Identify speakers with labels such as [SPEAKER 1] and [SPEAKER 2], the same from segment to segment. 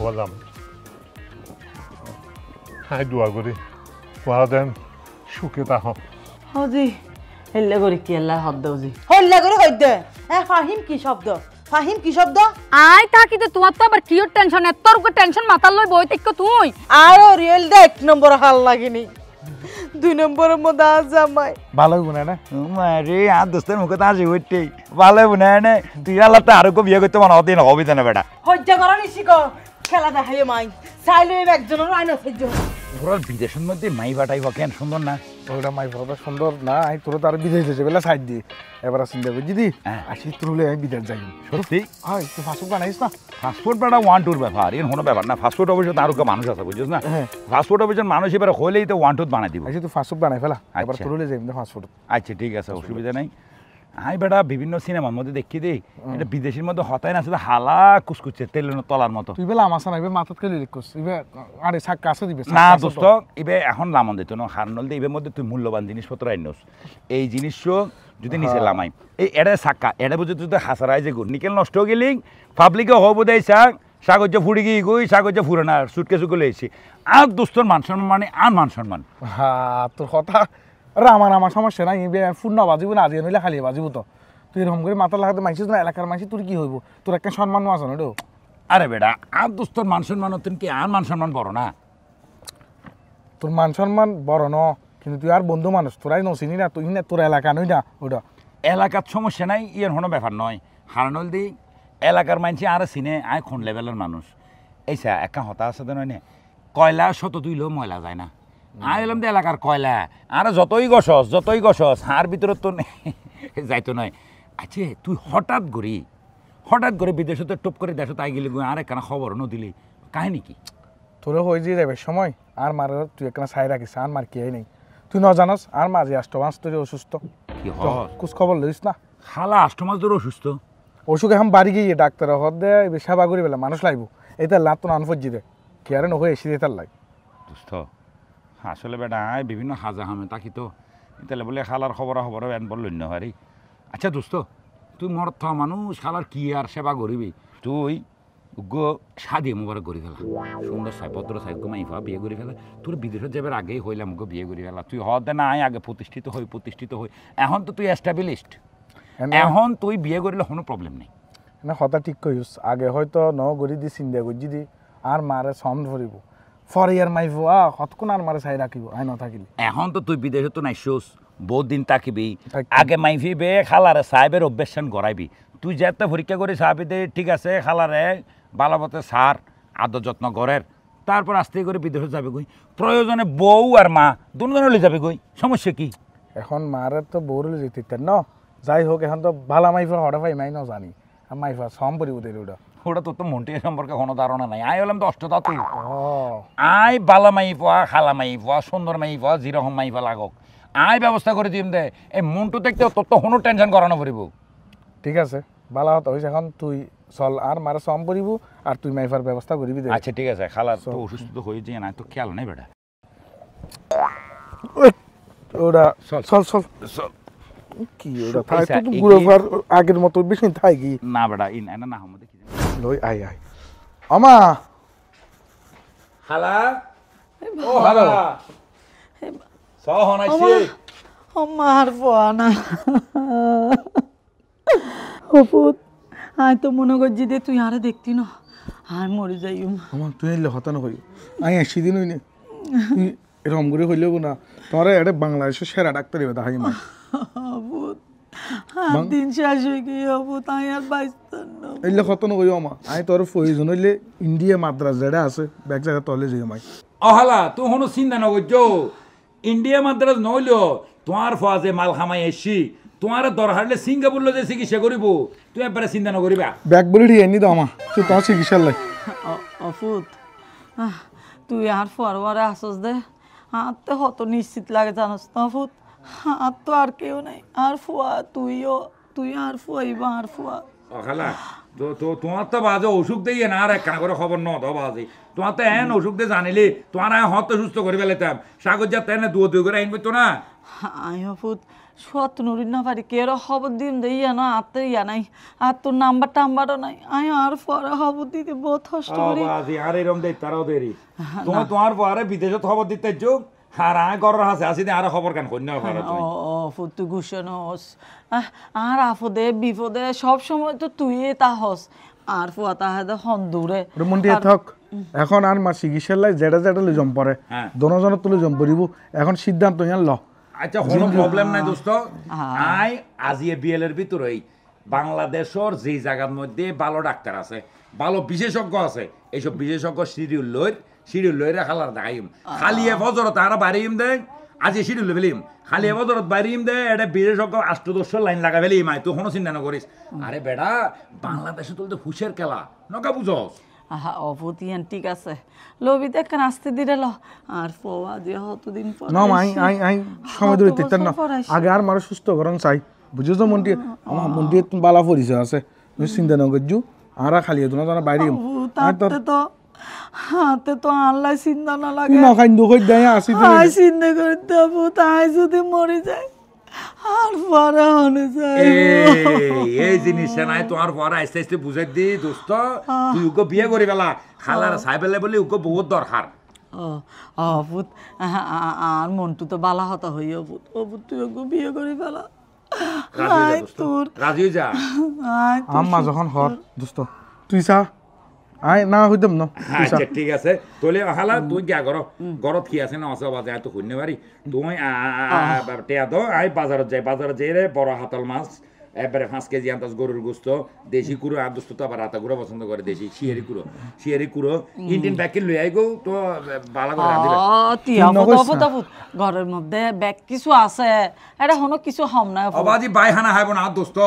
[SPEAKER 1] হবা যাম হাই দোয়া করি কোয়া দেন সুখে তাহ
[SPEAKER 2] হজি হেল্লা করে কি আল্লাহ হদ্দ হজি হেল্লা করে হইদে ফাহিম কি শব্দ
[SPEAKER 3] আই থাকি তো তোমার তো আবার কিও টেনশন এত রকম টেনশন মাথার লই বই থেকে তুই
[SPEAKER 2] আর রিয়েল দে 1 নম্বর হাল লাগেনি 2 নম্বরের মধ্যে আজ জামাই
[SPEAKER 4] ভালো বুনে না মারে আর দোস্তের মুখে তাজি হইতে ভালো বুনে না তুই আল্লাহ তো আরো বিয়ে করতে মন হদিন হবে না বেটা
[SPEAKER 2] হজ্জা করা নিশিকো খেলা দেখাই মাই চাইলে একজনের আইনা সহ্য
[SPEAKER 4] ঘোরার বিদেশের মধ্যে মাই বাটাই কেন সুন্দর না
[SPEAKER 5] ওটা মাই বাবা সুন্দর না আই তোর তার বিদেশ যেতে বেলা সাইড দি এবার চিন্তা করি দিদি আসি তোরলে আমি বিদেশ যাই
[SPEAKER 4] সত্যি
[SPEAKER 5] হয় তুই পাসপোর্ট বানাইস না
[SPEAKER 4] পাসপোর্ট বেটা 1-2 ব্যাপার এর কোনো ব্যাপার না পাসপোর্ট অফিসে তার কেউ মানুষ আছে বুঝছিস না পাসপোর্ট অফিসের মানুষ এবার হলেই তো 1-2 বানাই দিব
[SPEAKER 5] আসি তুই পাসপোর্ট বানাই ফেলা এবার তোরলে যাই পাসপোর্ট
[SPEAKER 4] আচ্ছা ঠিক আছে অসুবিধা নাই আই বেটা বিভিন্ন সিনেমার মধ্যে দেখি দেই এটা বিদেশের মধ্যে হতাই না শুধু হালা কুচকুচে তেলের তলার মতো
[SPEAKER 5] তুই বেলা আমার সানা মাথাত খেলে লিখছ ইবে আরে শাক কাছে দিবে
[SPEAKER 4] না দোস্ত ইবে এখন লামন দিত না হারনল দিয়ে ইবের মধ্যে তুই মূল্যবান জিনিসপত্র আইনস এই জিনিসও যদি নিচে লামাই এই এটা সাক্কা এটা বুঝে তুই তো হাসারাই যে নিকেল নষ্ট গেলি পাবলিকে হব দেয় শাক সাগজ্য ফুড়ি গিয়ে গই সাগজ্য ফুরে না সুটকে চুকে লেছি আর দোস্তর মান সম্মান মানে আর মান সম্মান
[SPEAKER 5] হ্যাঁ তোর কথা আরে আমার সমস্যা নাই ইবে পূর্ণ বাজিব না আজি নইলে খালি বাজিব তো তুই এরকম করে মাথা লাগাতে মাইছিস না এলাকার মাইছি তোর কি হইব তোর একটা সম্মান আছে না রে
[SPEAKER 4] আরে বেটা আর দোস্তর মান সম্মান হতেন কি আর মান সম্মান বড় না
[SPEAKER 5] তোর মান সম্মান বড় ন কিন্তু তুই আর বন্ধু মানুষ তোরাই নচিনি না তুই না তোর এলাকা নই না ওটা
[SPEAKER 4] এলাকার সমস্যা নাই ইয়ের কোনো ব্যাপার নয় হারনল দি এলাকার মানছি আর চিনে আয় কোন লেভেলের মানুষ এইসা একা হতা আছে তো নয় কয়লা শত তুইলেও ময়লা যায় না আয় এলাম তো এলাকার কয়লা আর যতই গছস হার ভিতরে তো যাইতো নয় আচ্ছা তুই হঠাৎ করে বিদেশে তো টপ করে দেশ তাই গেলি আর একখানা খবর নদিলি কাহিনী কি
[SPEAKER 5] তোরে হয়ে যে যাবে সময় আর মার তুই একখানা সাই রাখিস আর মার কি নেই তুই ন জানাস আর মাঝে আষ্টমাস তোর অসুস্থ
[SPEAKER 4] কি
[SPEAKER 5] কুছ খবর লইস না
[SPEAKER 4] খালা আষ্টমাস ধরে অসুস্থ
[SPEAKER 5] অসুখ এখন বাড়ি গিয়ে ডাক্তার হদ দে সেবা করি বেলা মানুষ লাগবো এটা লাভ তো আনফজি দে কি আর নয় এসে দিয়ে তার লাই
[SPEAKER 4] দুস্থ আসলে বেটা বিভিন্ন হাজা হামে তাকি তো তাহলে বলে খালার খবর এন বল লন্য হারি আচ্ছা দোস্ত তুই মর থা মানুষ খালার কি আর সেবা করিবি তুই শাদি মোবারক করি ফেলা সুন্দর সাইপত্র সাইক মাইফা বিয়ে করি ফেলা তোর বিদেশে যাবার আগেই হইলাম বিয়ে করি ফেলা তুই হতে না আগে প্রতিষ্ঠিত হই এখন তো তুই এস্টাবলিশড এখন তুই বিয়ে করিলে কোনো প্রবলেম নেই
[SPEAKER 5] না কথা ঠিক কইস আগে হয়তো ন গড়ি দি চিন্তা করছি দি আর মারে সম ধরিব ফর ইয়ার মাইফো কতক্ষণ আর মারে চাই রাখিব আই ন থাকিলে
[SPEAKER 4] এখন তো তুই বিদেশে তো নাইছোস বহুত দিন থাকিবি আগে মাইফি বে খালারে সাহেবের অভ্যাসান গড়াইবি তুই যেতে পরীক্ষা করে সাহাবি দে ঠিক আছে খালারে বালাবতে সার আদর যত্ন গড়ের তারপর আস্তে করে বিদেশে যাবে গই প্রয়োজনে বউ আর মা দুজনে যাবে গই সমস্যা কি
[SPEAKER 5] এখন মারে তো বউরে যেতে ন যাই হোক এখন তো ভালা মাইফা হঠাৎ পাই মাই ন জানি আর মাইফা সম পরিব দের
[SPEAKER 4] ওটা তোর তো মন্টিয়া সম্পর্কে কোনো ধারণা নাই আই হলাম তো অষ্টতা তুই আই বালা মাই পাওয়া খালা মাই পাওয়া সুন্দর মাই পাওয়া যেরকম মাই পা লাগক আয় ব্যবস্থা করে দিম দে এই মন্টু দেখতে তোর তো কোনো টেনশন করানো পড়িব
[SPEAKER 5] ঠিক আছে বালা হত হইছে এখন তুই চল আর মারে সম পরিব আর তুই মাইফার ব্যবস্থা করিবি দে
[SPEAKER 4] আচ্ছা ঠিক আছে খালার তো অসুস্থ হয়ে যায় না তো খেয়াল নাই বেটা
[SPEAKER 5] ওটা চল চল চল কি ওটা থাই তো গুড়াবার আগের মতো বেশি থাই কি
[SPEAKER 4] না বেটা ইন না আমাদের কি
[SPEAKER 5] লই আই আমা
[SPEAKER 4] খালা ও খালা সহন আইছে
[SPEAKER 2] আমার ফোনা হপুত আই তো মনে করছি দে তুই আরে দেখতি না আর মরে যাইম
[SPEAKER 5] আমার তুই এলে হতানো হই আই আসি দিন হইনে তুই এরকম করে হইলেও না তোরে এটা বাংলাদেশের সেরা ডাক্তার হবে তাই মা
[SPEAKER 2] হপুত আর দিন শেষ হয়ে গিয়ে হপুত আই আর বাইস্তান না
[SPEAKER 5] এলে হতানো হইও আমা আই তোর প্রয়োজন হইলে ইন্ডিয়া মাদ্রাস যেটা আছে ব্যাগ জায়গা তলে যাই মাই
[SPEAKER 4] অহালা তুই হনো চিন্তা নগর ইন্ডিয়া মাদ্রাস নইলেও তোমার ফাজে মাল খামাই এসছি তোমার দরকার সিঙ্গাপুর যে চিকিৎসা করিব তুই একবারে চিন্তা নকরিবা
[SPEAKER 5] ব্যাগ বলে দিয়ে এনে দাও আমা তুই তোমার চিকিৎসার লাই
[SPEAKER 2] অফুত তুই আর ফরওয়ারে আসস দে আর তো হত নিশ্চিত লাগে জানোস না অফুত আর তো আর কেউ নাই আর ফুয়া তুই আর ফুয়াইবা আর ফুয়া
[SPEAKER 4] অখালা তো তোমার তো বাজে অসুখ দিয়ে না আর একখানা করে খবর ন তো বাজে তোমার তো এন অসুখ দিয়ে জানিলি তোমার হত সুস্থ করে ফেলেতাম সাগর যা তেনে দুই করে আইনবে তো না
[SPEAKER 2] আই অফুত সত নুরি না পারি কে খবর দিম দে ইয়া না আতে ইয়া নাই আর তোর নাম্বার টাম্বারও নাই আমি আর পরে খবর দিতে বহুত কষ্ট করি
[SPEAKER 4] বাজি আর এরম দেই তারাও দেরি তুমি তোমার পরে বিদেশত খবর দিতে যোগ আর আয় গরর হাসে আসি দে আর খবর কেন কইনা পারো তুমি
[SPEAKER 2] ও ফুতু গুছানোস আর আপদে বিপদে সব সময় তো তুই তা হস আর ফুয়া তাহাদে হন দূরে
[SPEAKER 5] মন্টি থাক এখন আর মা চিকিৎসার লাই যেটা যেটা লই জম পরে দনজনত তুলে জম পড়িব এখন সিদ্ধান্ত ইয়ান ল
[SPEAKER 4] আচ্ছা কোনো প্রবলেম নাই দোস্ত আই আজি বিএল এর ভিতরেই বাংলাদেশের যে জায়গার মধ্যে ভালো ডাক্তার আছে ভালো বিশেষজ্ঞ আছে এইসব বিশেষজ্ঞ শিডিউল লইরে খালার দেখাইম খালি ফজরত আর বাড়িম দে আজি শিডিউল ফেলিম খালি ফজরত বাড়িম দে এটা বিশেষজ্ঞ 8-10 লাইন লাগা ফেলিম আই তুই কোনো চিন্তা না করিস আরে বেটা বাংলাদেশে তো হুশের খেলা নকা বুঝস
[SPEAKER 2] আহা অবতিয়ান ঠিক আছে লবি দেখ নাচতে দিলে ল আর ফোয়া যে হতদিন পর
[SPEAKER 5] না আই সময় ধরে তেতার না আগে আর মারে সুস্থ করন চাই বুঝছো তো মন্টি আমার মন্টি তুমি বালা পরিচয় আছে তুমি চিন্তা না করজু আর খালি তো না বাইরে
[SPEAKER 2] হাতে তো আল্লাহ চিন্তা না লাগে
[SPEAKER 5] না খাইন দুই দেয় আসি
[SPEAKER 2] আই চিন্তা করতে হবো তাই যদি মরে যায় আর পরে হনে যায়
[SPEAKER 4] এই জিনিস নাই তোমার পরে আস্তে আস্তে বুঝাই দি দোস্ত তুই ওকে বিয়ে করে ফেলা খালার চাই পেলে বলে ওকে বহুত দরকার
[SPEAKER 2] পুত আর মন্টু তো বালা হতা হইয়া পুত ও পুত তুই ওকে বিয়ে করে ফেলা
[SPEAKER 4] রাজি যা
[SPEAKER 5] আম্মা যখন হর দোস্ত তুই চা আই না হইতাম না
[SPEAKER 4] আচ্ছা ঠিক আছে তোলে হালা তুই গিয়া গরত কি আছে না আছে বাজে এত শুনতে পারি তুই টেয়া দো আই বাজারত যাই রে বড় হাতল মাছ এবারে 5 কেজি আন্দাজ গরুর গোস্ত দেশি কুড়ো আর দোস্ত তো আবার রাতা গুঁড়ো পছন্দ করে দেশি শিয়ারি কুড়ো ইন্ডিয়ান ব্যাগকে লই আই গো তো ভালো করে রাঁধিবে
[SPEAKER 2] ঘরের মধ্যে ব্যাগ কিছু আছে এটা হনো কিছু হম না
[SPEAKER 4] অবাজি বাইহানা হাইব না দোস্ত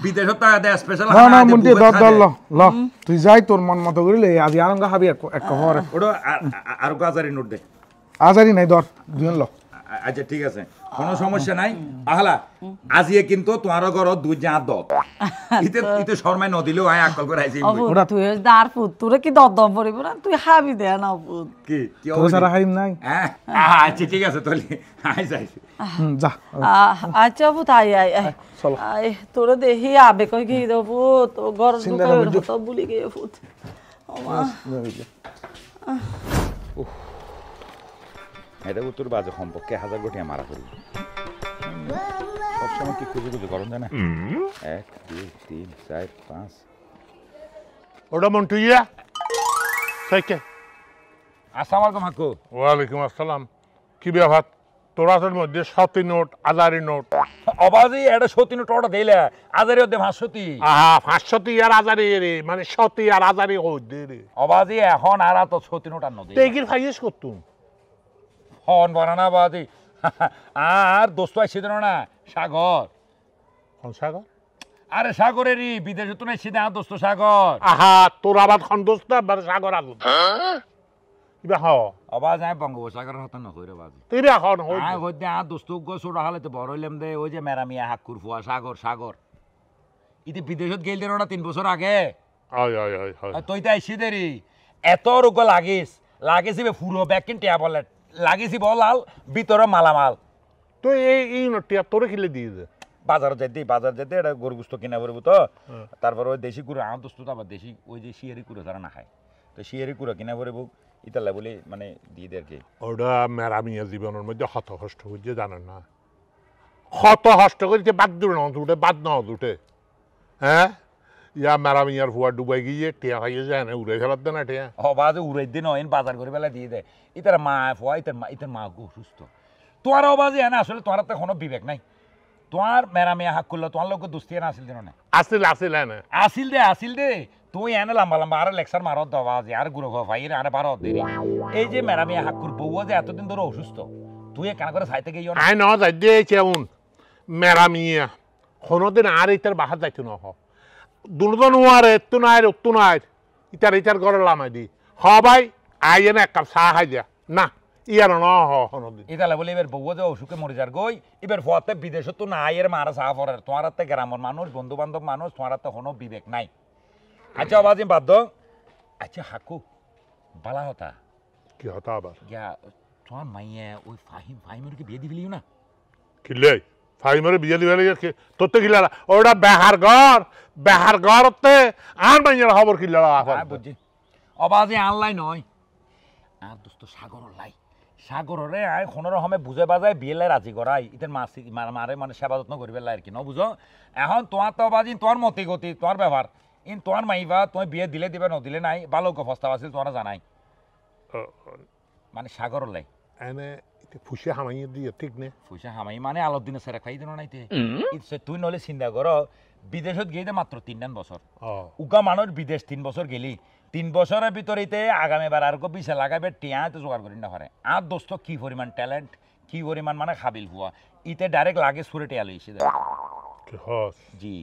[SPEAKER 4] বিদেশত তা দে স্পেশাল
[SPEAKER 5] না না মন্টি দর ল তুই যাই তোর মন মতো করিলে আজ আরঙ্গা খাবি এক কহর
[SPEAKER 4] ওটা আর গাজারি নোট দে
[SPEAKER 5] আজারি নাই দর দুজন ল
[SPEAKER 4] আচ্ছা ঠিক আছে কোনো সমস্যা নাই আহলা আজিয়ে কিন্তু তোমার ঘর দুই যা দত ইতে শর্মাই নদিলেও আয় আকল করে আইছি
[SPEAKER 2] ওরা তুই দার পুত তোরে কি দম পড়িব না তুই খাবি দে না পুত
[SPEAKER 4] কি
[SPEAKER 5] তোর সারা খাইম নাই
[SPEAKER 4] আচ্ছা ঠিক আছে তাহলে আই যাই
[SPEAKER 5] যা
[SPEAKER 2] আচ্ছা পুত আই চলো আই তোরে দেখি আবে কই কি দেব পুত ঘর তো ভুলি গিয়ে পুত ওমা
[SPEAKER 4] এটা উত্তর বাজে সম্পর্কে 1000 গটিয়া মারা করি সবসময় কি খুঁজে গরম যায় না 1 2 3 4 5
[SPEAKER 1] ওটা মন্টু ইয়া সাইকে
[SPEAKER 4] আসসালামু আলাইকুম হাকু
[SPEAKER 1] ওয়ালাইকুম আসসালাম কি ব্যাপার তোরাসের মধ্যে 7 নোট আজারি নোট
[SPEAKER 4] অবাজি এটা 7 নোট অর্ডার দিলে আজারি ওদে 500
[SPEAKER 1] আহা 500 আর আজারি রে মানে 7 আর আজারি হইছে রে
[SPEAKER 4] অবাজি এখন আর তো 7 নোট আর নদী
[SPEAKER 1] তেগির ফাইস করতুম
[SPEAKER 4] ফোন বানানা বাদি আর দোস্ত আইছিল না সাগর
[SPEAKER 1] কোন সাগর
[SPEAKER 4] আরে সাগরেরই বিদেশে তো নাই সিধা দোস্ত সাগর
[SPEAKER 1] আহা তোর আবার কোন দোস্ত আর সাগর আলু ইবা হ
[SPEAKER 4] আবার যাই বঙ্গোপসাগরের হতা না কইরে বাদি
[SPEAKER 1] তুই রে এখন হই
[SPEAKER 4] আই হইতে আর দোস্ত গো ছোট হালাতে বড় হইলাম দে ওই যে মেরামিয়া হাক্কুর ফুয়া সাগর ইতে বিদেশত গেল দেন না 3 বছর আগে
[SPEAKER 1] আয়
[SPEAKER 4] তুই তো আইছি দেরি এত রোগ লাগিস পুরো ব্যাগ কিন ট্যাবলেট লাগিয়েছি বলাল ভিতরে মালামাল
[SPEAKER 1] তো এই নোটটি তোরে কিলে দিয়ে দে
[SPEAKER 4] বাজার যেতে এটা গরু গুস্ত কিনা পড়বো তো তারপর ওই দেশি কুড়ো আমার দোস্ত তো আবার দেশি ওই যে শিয়ারি কুড়ো তারা না খায় তো শিয়ারি কুড়ো কিনা পড়বো ইতালা বলে মানে দিয়ে দেয় আর কি
[SPEAKER 1] ওটা মেরামিয়া জীবনের মধ্যে হত হষ্ট করছে জানেন না হত হষ্ট করছে বাদ দূরে না উঠে বাদ না উঠে হ্যাঁ ইয়া মেরামিয়ার ফুয়া ডুবাই গিয়ে টিয়া খাইয়ে যায় না উড়ে ফেলার দেয় না টিয়া
[SPEAKER 4] বাজে উড়াই দিন বাজার করে বেলা দিয়ে দেয় ইতার মা ফুয়া ইতার মা গো সুস্থ তোমার অবাজে না আসলে তোমার তো কোনো বিবেক নাই তোমার মেরামিয়া হাক করলো তোমার লোক দুস্তি না আসিল দিন না আসিল দে তুই এনে লম্বা আর লেকচার মারত দেওয়া যে আর গুরু ভাই আরে বারো দেরি এই যে মেরামিয়া হাক্কুর বউ যে এতদিন ধরে অসুস্থ তুই কেন করে সাইতে গিয়ে
[SPEAKER 1] আই ন যাই দিয়ে কেমন মেরামিয়া কোনোদিন আর ইতার বাহার যাইতো না দুজন আর এত্তু নাই উত্তু নাই ইটার ঘরে লামাই দি হ ভাই আই এনে এক কাপ চাহ খাই দিয়া না ইয়ার ন হদিন
[SPEAKER 4] ইতালে বলে এবার বউ যে অসুখে মরে যার গই এবার ফতে বিদেশত তো নাই এর মারা চাহ পড়ার তোমার হাতে গ্রামের মানুষ বন্ধু বান্ধব মানুষ তোমার হাতে কোনো বিবেক নাই আচ্ছা বাজিম বাদ আচ্ছা হাকু বালা হতা
[SPEAKER 1] কি হতা আবার
[SPEAKER 4] তোমার মাইয়া ওই ফাহিমের কি বিয়ে দিবিলিও না
[SPEAKER 1] কিলে ফাইমারে বিয়ে দিবে লাগে তোর তো কিলা ওটা বেহার ঘরতে আর মাইয়ার খবর কিলা
[SPEAKER 4] বুঝছি অবাজে আনলাই নয় আর দোস্ত সাগররে আয় কোনো রকমে বুঝে বাজায় বিয়েলে রাজি করাই ইতের মারে মানে সেবা যত্ন করিবে আর কি ন বুঝো এখন তোমার তো অবাজি তোমার মতি গতি তোমার ব্যবহার তোমার মাইবা তুমি বিয়ে দিলে দিবে নদিলে নাই ভালো প্রস্তাব আছিল তোমার জানাই মানে সাগর লাই
[SPEAKER 1] এনে ফুসে হামাইয়ে দিয়ে ঠিক নে
[SPEAKER 4] ফুসে হামাই মানে আলোর দিনে সেরা খাই দিন নাইতে তুই নলে চিন্তা কর বিদেশত গিয়ে মাত্র 3 বছর উগা মানুষ বিদেশ 3 বছর গেলি 3 বছরের ভিতরেতে আগামীবার আর বিশে লাগাবে টিয়া তো জোগাড় করি না পারে আর দোস্ত কি পরিমাণ ট্যালেন্ট কি পরিমাণ মানে খাবিল হুয়া ইতে ডাইরেক্ট লাগে সুরে টিয়া লইছে জি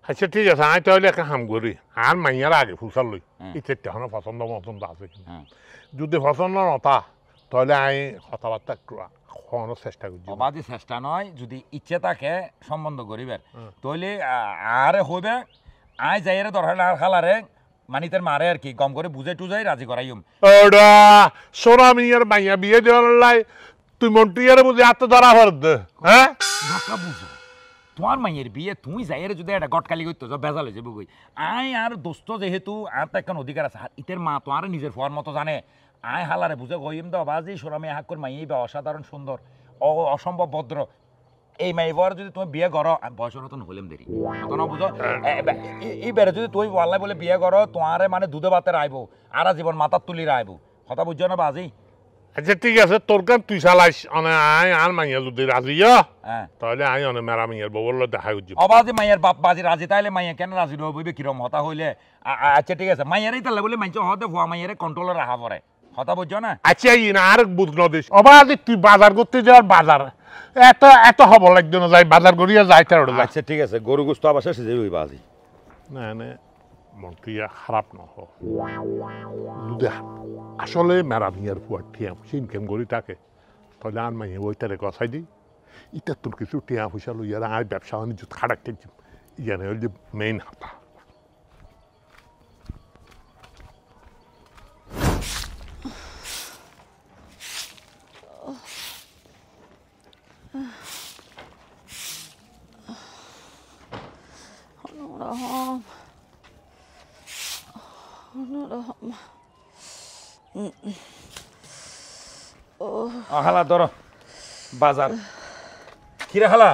[SPEAKER 1] আচ্ছা ঠিক আছে আমি তাহলে একটা কাম করি আর মাইয়ার আগে ফুসাল লই ইতে তেহনো পছন্দ মতন আছে যদি পছন্দ নতা তাহলে আমি কথাবার্তা খাওয়ানোর চেষ্টা করছি
[SPEAKER 4] অবাধি চেষ্টা নয় যদি ইচ্ছে থাকে সম্বন্ধ করিবার তাহলে আরে হইবে আই যাইরে দরকার আর খালারে মানে তার মারে আর কি কম করে বুঝে টুজাই রাজি করাইম
[SPEAKER 1] ওডা সোনা মিয়ার মাইয়া বিয়ে দেওয়ার লাই তুই মন্টুয়ারে বুঝে হাত ধরা ফরদ হ্যাঁ
[SPEAKER 4] ঢাকা বুঝো তোমার মাইয়ের বিয়ে তুমি যাইরে যদি একটা গটকালি করতে যাও বেজাল হয়ে যাবো গই আই আর দোস্ত যেহেতু আর তো একটা অধিকার আছে ইতের মা তো আর নিজের ফোয়ার মতো জানে আয় হালারে বুঝে কইম দাও বাজি সোনামি হাক করে মাইয়ে বা অসাধারণ সুন্দর অসম্ভব ভদ্র এই মাইবার যদি তুমি বিয়ে করো বয়স নতুন হইলাম দেরি তো না বুঝো এইবারে যদি তুই ওয়াল্লাই বলে বিয়ে করো তোমারে মানে দুধে ভাতে রাইবো আর জীবন মাথার তুলি রাইবো কথা বুঝছো না বাজি
[SPEAKER 1] আচ্ছা ঠিক আছে তোর কান তুই চালাইস অনে আয় আর মাইয়া যদি রাজি তাহলে আয় অনে মেরা মাইয়ার বউর দেখা উজ্জি
[SPEAKER 4] অবাজি মাইয়ার বাপ বাজি রাজি তাইলে মাইয়া কেন রাজি হইবে কিরম হতা হইলে আচ্ছা ঠিক আছে মাইয়ারই তাহলে বলে মাইছে হতে ভুয়া মাইয়ারে কন্ট্রোলে রাখা পড়ে কথা বুঝছো না
[SPEAKER 1] আচ্ছা ই না আর বুঝ নদিস অবাধে তুই বাজার করতে যাওয়ার বাজার এত হবল একজন যাই বাজার করিয়া যাই তার
[SPEAKER 4] আচ্ছা ঠিক আছে গরু গোস্ত আবার শেষে যাবি বাজি
[SPEAKER 1] না না মন্টুয়া খারাপ নহ যদি আসলে মেরা মিয়ার ফুয়ার টিয়া পয়সা ইনকাম করি থাকে তাহলে আর মাইয়া ওইটারে কথাই দিই ইটা তোর কিছু টিয়া পয়সা লইয়ার আর ব্যবসা বাণিজ্য খাটাতে ইয়ানে হল যে মেইন হাতা
[SPEAKER 4] খালা ধরো বাজার কিরে খালা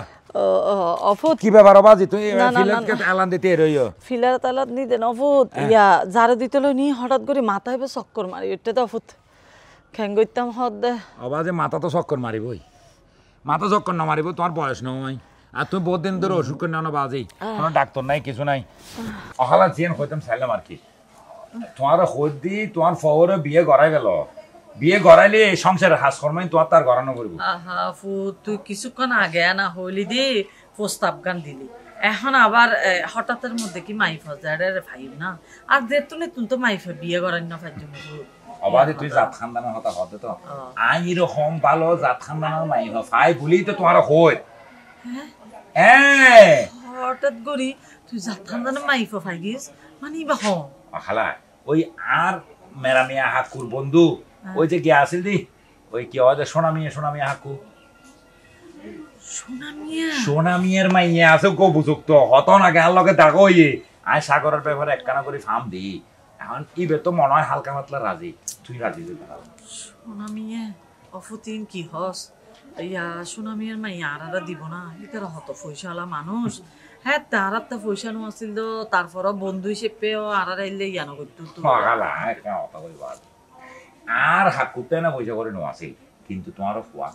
[SPEAKER 2] অফুত
[SPEAKER 4] কি ব্যাপার বাজি তুই ফিলারকে এলান দিতে রইও
[SPEAKER 2] ফিলার তালাত নি দেন অফুত ইয়া যারে দিতে লই নি হঠাৎ করে মাথায় বে চক্কর মারি এটা তো অফুত খ্যাং গইতাম হদ দে
[SPEAKER 4] অবাজে মাথা তো চক্কর মারিবই মাথা চক্কর না মারিব তোমার বয়স নয় আর তুমি বহুত দিন ধরে অসুখ করে না বাজেই কোনো ডাক্তার নাই কিছু নাই অহালা জিয়ান হইতাম চাইলাম আর কি তোমার খোঁজ দি তোমার ফওরে বিয়ে গড়াই গেল বিয়ে গড়াইলে এই সংসারের হাস কর্মাই তোমার তার গড়ানো করবো
[SPEAKER 2] আহা ফুত তুই কিছুক্ষণ আগে না হইলি দি প্রস্তাব গান দিলি এখন আবার হঠাৎের মধ্যে কি মাইফ হাজারে ভাইব না আর দের তুলে তুই তো মাইফে বিয়ে করাই না ভাই জন্য
[SPEAKER 4] অবাধে তুই জাত খানদানের হতা হতে তো আই এরকম ভালো জাত খানদানের মাইফ ভাই বলি তো তোমার হই হ্যাঁ
[SPEAKER 2] হঠাৎ করি তুই জাত খানদানের মাইফ ভাই গিস মানে বা হ
[SPEAKER 4] খালা ওই আর মেরা মিয়া হাকুর বন্ধু ওই যে গিয়া আসিল দি ওই কি হয় সোনা মিয়া হাকু সোনা মিয়ার মাইয়া আছে গো বুঝুক তো হত না গাল লগে দাগো ইয়ে আয় সাগরের ব্যাপারে একখানা করে ফার্ম দি এখন ইবে তো মনে হয় হালকা পাতলা রাজি তুই রাজি দিবি
[SPEAKER 2] সোনা মিয়া অফুতিন কি হস ইয়া সোনা মিয়ার মাইয়া আরারা দিব না ইতারা হত পয়সাওয়ালা মানুষ হ্যাঁ তার তো পয়সা নো আসিল তো তারপরও বন্ধু হিসেবেও আরারা এলে ইয়ানো করতো
[SPEAKER 4] আর হাকুতে না পয়সা করে নো আসিল কিন্তু তোমারও ফুয়া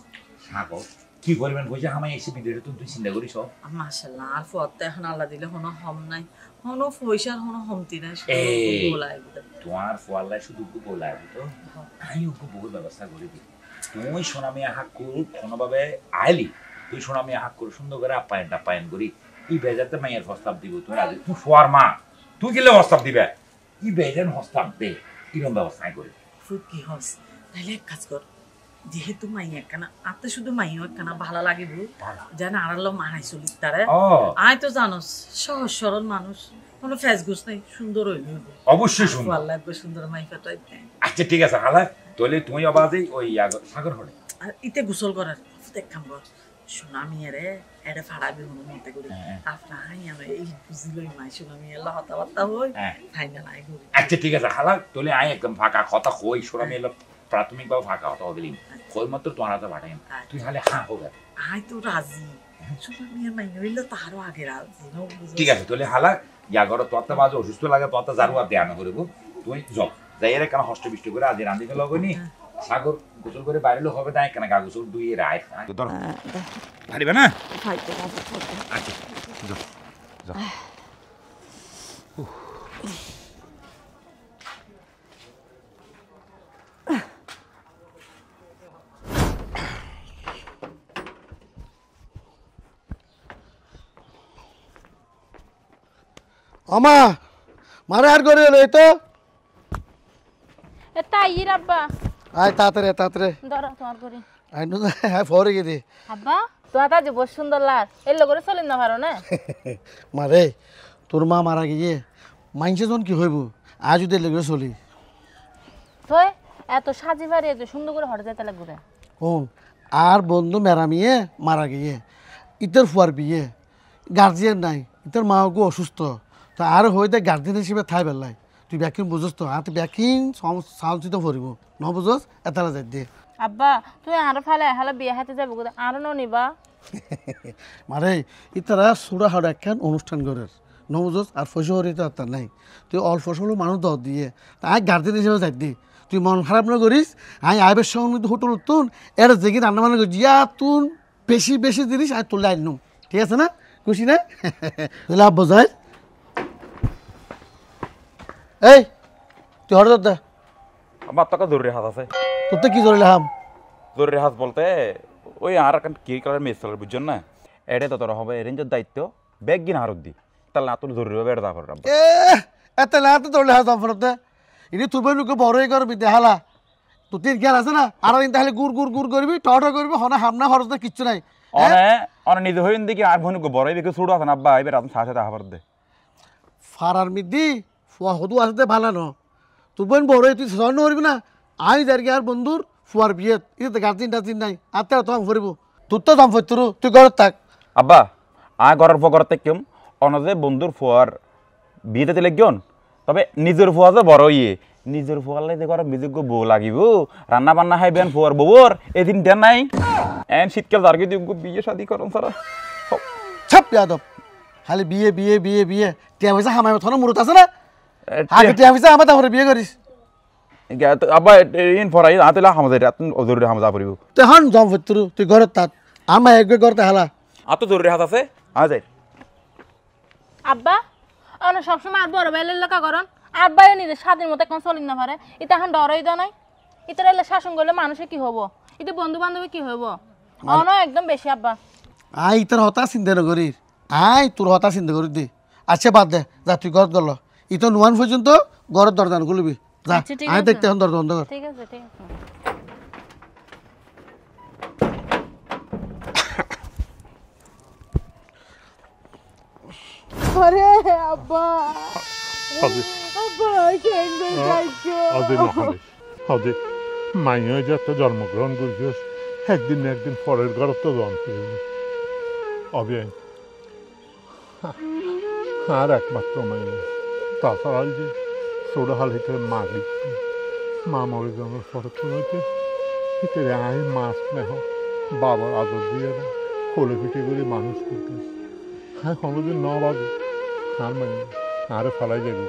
[SPEAKER 4] সাগর কি পরিমাণ পয়সা হামাই এসে বিদেশে তুই চিন্তা করিস
[SPEAKER 2] মাশাআল্লাহ আর ফুয়াতে এখন আল্লাহ দিলে হনো হম নাই হনো পয়সার হনো হমতি নাই
[SPEAKER 4] তোমার ফুয়াল্লাই শুধু বলাই তো আমি ওকে বহুত ব্যবস্থা করে দিই তুই সোনামিয়া হাক করু কোনোভাবে আইলি তুই সোনামিয়া হাক করু সুন্দর করে আপ্যায়ন করি ই বেজাতে মাইয়ের প্রস্তাব দিব তুই রাজি তুই ফুয়ার মা তুই কিলে প্রস্তাব দিবে ই বেজান প্রস্তাব দে কিরম ব্যবস্থা করি
[SPEAKER 2] ফুট কি হস তাহলে এক কাজ কর যেহেতু মাইয়া একখানা আতে শুধু মাইয়া একখানা ভালো লাগিব যেন আড়ালো মানাই চলি তারে আয় তো জানোস সহজ সরল মানুষ কোনো ফেসগুস নাই সুন্দর হইবে
[SPEAKER 4] অবশ্যই সুন্দর
[SPEAKER 2] ভালো লাগবে সুন্দর মাইফা টাইপ
[SPEAKER 4] আচ্ছা ঠিক আছে হালা তাহলে তুমি অবাধেই ওই সাগর হলে
[SPEAKER 2] আর ইতে গোসল করার দেখ কাম কর সুনামিয়ারে এটা ফাড়াবি মতে করি আপনার হাই আমি এই বুঝিলই মাই সুনামিয়ার কথাবার্তা হই ফাইনাল আই করি
[SPEAKER 4] আচ্ছা ঠিক আছে খালা তোলে আয় একদম ফাঁকা কথা কই সুরামি এলো প্রাথমিকভাবে ফাঁকা কথা বলিম কই মাত্র তোমার হাতে পাঠাইম তুই খালি হ্যাঁ হবে
[SPEAKER 2] আই তো রাজি সুনামিয়ার মাই হইলে তারও আগে রাজি
[SPEAKER 4] ঠিক আছে তোলে হালা ইয়া ঘর তোরটা বাজে অসুস্থ লাগে তোরটা জারু আর দেয়া না করবো তুই যাও যাই রে কেন হষ্ট বৃষ্টি করে আজ রান্দিকে লগনি সাগর গোসল করে বাইরে হবে তাই কেন গা গোসল দুই রায় ধর পারিবে না আচ্ছা যাও যাও
[SPEAKER 6] আমা মারে আর করে এলো এই তো
[SPEAKER 7] তাই আব্বা
[SPEAKER 6] আয় তাড়াতাড়ি তাড়াতাড়ি
[SPEAKER 7] ধরো তোমার করে
[SPEAKER 6] আই নো হ্যাঁ ফরে গেদি
[SPEAKER 7] আব্বা তোমার তা যে বহুত সুন্দর লাগ এলো করে চলিন না পারো না
[SPEAKER 6] মারে তোর মা মারা গিয়ে মাইনসে জন কি হইব আজ যদি লেগে চলি
[SPEAKER 7] তো এত সাজি বাড়ি এত সুন্দর করে হঠাৎ যেতে লাগবে
[SPEAKER 6] কোন আর বন্ধু মেরামিয়ে মারা গিয়ে ইতর ফুয়ার বিয়ে গার্জিয়ান নাই ইতর মা গো অসুস্থ তো আর হইতে গার্জিয়ান হিসেবে থাই বেলাই তুই ব্যাকিং বুঝস তো আর তুই ব্যাকিং সাউন্ড ফুরিব ন বুঝস এতারা যাই দিয়ে
[SPEAKER 7] আব্বা তুই আরো ফালে হালে বিয়ে হাতে যাবো কোথায় আরো নিবা
[SPEAKER 6] মারে ইতারা সুরা হাড় একখান অনুষ্ঠান করের নবুঝস আর ফসল হরিতে আর তার নাই তুই অল্প ফসল মানুষ দর দিয়ে তাই গার্জেন হিসেবে যাই দি তুই মন খারাপ না করিস আমি আইবের সঙ্গে হোটেল তুন এর যেগি রান্না বান্না করি জিয়া তুন বেশি বেশি জিনিস আর তুলে আনলাম ঠিক আছে না খুশি না লাভ বোঝায় এই তুই হঠাৎ দে
[SPEAKER 4] আমার তোকে জরুরি হাত আছে
[SPEAKER 6] তোর তো কি জরুরি হাম
[SPEAKER 4] জরুরি হাত বলতে ওই আর একটা কি কালার মেস কালার বুঝছেন না এটাই তো তোর হবে রেঞ্জের দায়িত্ব ব্যাগ কিনা হারত দি তাহলে না তোর জরুরি হবে এটা করে
[SPEAKER 6] এ এত না তো তোর হাত অফরতে ইনি তুই লোকে বড়ই করবি দেখালা তোর তিন খেয়াল আছে না আর দিন তাহলে গুড় গুড় গুড় করবি টটা করবি হনা হামনা খরচ কিচ্ছু নাই
[SPEAKER 4] অনে নিজে হইন দেখি আর ভনুক বড়ই দেখে ছোট আছে না আব্বা এবার আপনি সাথে হাবার দে
[SPEAKER 6] ফারার মিদি ফুয়া হদু আসতে ভালো ন তোর বোন বড়ই তুই স্মরণ করবি না আই যারকি আর বন্ধুর ফুয়ার বিয়ে এটা গার্জিন টার্জিন নাই আর তারা তো ফুরিব তোর তো দাম ফের তুই ঘর থাক
[SPEAKER 4] আব্বা আ ঘরের ফো ঘরতে কেম অনজে বন্ধুর ফুয়ার বিয়েতে দিলে গিয়ন তবে নিজের ফুয়া যে বড় ইয়ে নিজের ফুয়ার লাগে ঘর বিযোগ্য বউ লাগিব রান্না বান্না খাইবেন ফুয়ার বউর এদিন দেন নাই এন শীতকাল যার কিন্তু বিয়ে শাদি করুন সারা
[SPEAKER 6] ছাপ যাদব খালি বিয়ে বিয়ে বিয়ে বিয়ে টিয়া পয়সা হামাই থন মুরত আছে না আগে টিয়া পয়সা আমার তারপরে বিয়ে করিস
[SPEAKER 4] আব্বা ইন ফরাই আতলা হামজা রাত জরুরি হামজা পড়িব
[SPEAKER 6] তুই হন জম ফের তুই ঘরের তাত আমার এক ঘরতে হালা
[SPEAKER 4] আত জরুরি হাত আছে আ যাই
[SPEAKER 7] আব্বা অনেক সবসময় আর বড় বাইলের লেখা করেন আব্বাই নিজের স্বাধীন মতো এখন চলিন না পারে এটা এখন ডরই তো নাই এটা এলে শাসন করলে মানুষে কি হবো এটা বন্ধু বান্ধবী কি হইব অন একদম বেশি আব্বা
[SPEAKER 6] আই তোর হতা চিন্তা নকরিস আই তোর হতা চিন্তা করি দি আচ্ছা বাদ দে যা তুই ঘর গেল ই তো নুয়ান পর্যন্ত ঘরের দরজা খুলবি যা
[SPEAKER 7] আচ্ছা, ঠিক
[SPEAKER 6] আই
[SPEAKER 7] আছে।
[SPEAKER 6] দেখতে এখন দরজা বন্ধ কর
[SPEAKER 7] ঠিক আছে ঠিক আছে
[SPEAKER 2] আরে আব্বা
[SPEAKER 1] Hadi.
[SPEAKER 2] আব্বা কেন যাইছো
[SPEAKER 1] Hadi নহলে হদে মাইয়া যাতে জন্মগ্রহণ করিস একদিন না একদিন পরের ঘর তো জন্ম করবি অবিয়াই আর একমাত্র মাইয়া তাছাড়া যে ছোট হাল হিতে মা লিখবি মা মরে যাওয়ার পরে তো হইতে হিতে আয় মাছ মেহ বাবার আদর দিয়ে কোলে পিঠে করে মানুষ করতে হ্যাঁ কোনোদিন ন বাজে আর মাইয়া আরে ফালাই যাবি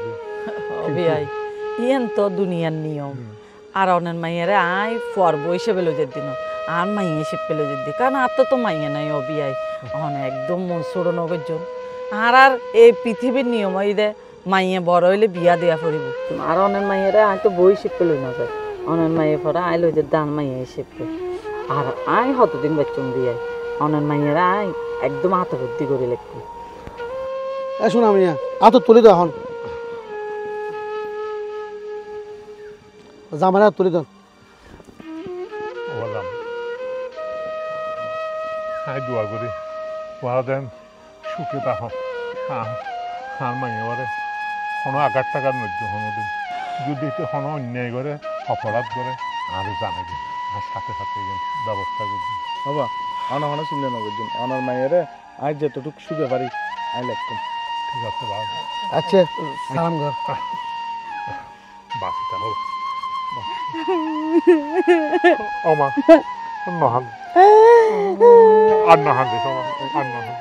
[SPEAKER 2] বিয়াই ইয়েন তো দুনিয়ার নিয়ম আর অনেক মাইয়ারে আই পর্ব হিসেবে লোজের দিন আর মাইয়া হিসেবে লোজের দি কারণ আর তো মাইয়া নাই ও বিয়াই অনেক একদম মন ছোড়ো নগরজন আর এই পৃথিবীর নিয়ম এই দে মাইয়া বড় হইলে বিয়া দেয়া পড়িব আর অনেক মাইয়ারে আই তো বই হিসেবে লই না যায় অনেক মাইয়া পড়া আই লোজের দান মাইয়া হিসেবে আর আই হতদিন বাচ্চন বিয়াই অনেক মাইয়ারে আই একদম আত্মবুদ্ধি করে লিখবি
[SPEAKER 6] এ শোনা মিয়া আত তুলি দাও এখন জামারা তুলি দাও
[SPEAKER 1] বললাম হাই দোয়া করি ওরা দেন সুখে তাহ হার মাইয়ে বারে কোনো আঘাত টাকার নদ্য কোনোদিন যদি এতে কোনো অন্যায় করে অপরাধ করে আরও জানাবি আর সাথে সাথে ব্যবস্থা করবি
[SPEAKER 6] বাবা
[SPEAKER 5] অনহন চিন্তা নকরছেন অনার মায়েরে আজ যতটুকু সুখে পারি আই লাগতাম
[SPEAKER 1] ঠিক আছে বাবা
[SPEAKER 6] আচ্ছা সালাম কর
[SPEAKER 1] বাস এটা হলো ও মা নহন আর নহন দিস আর নহন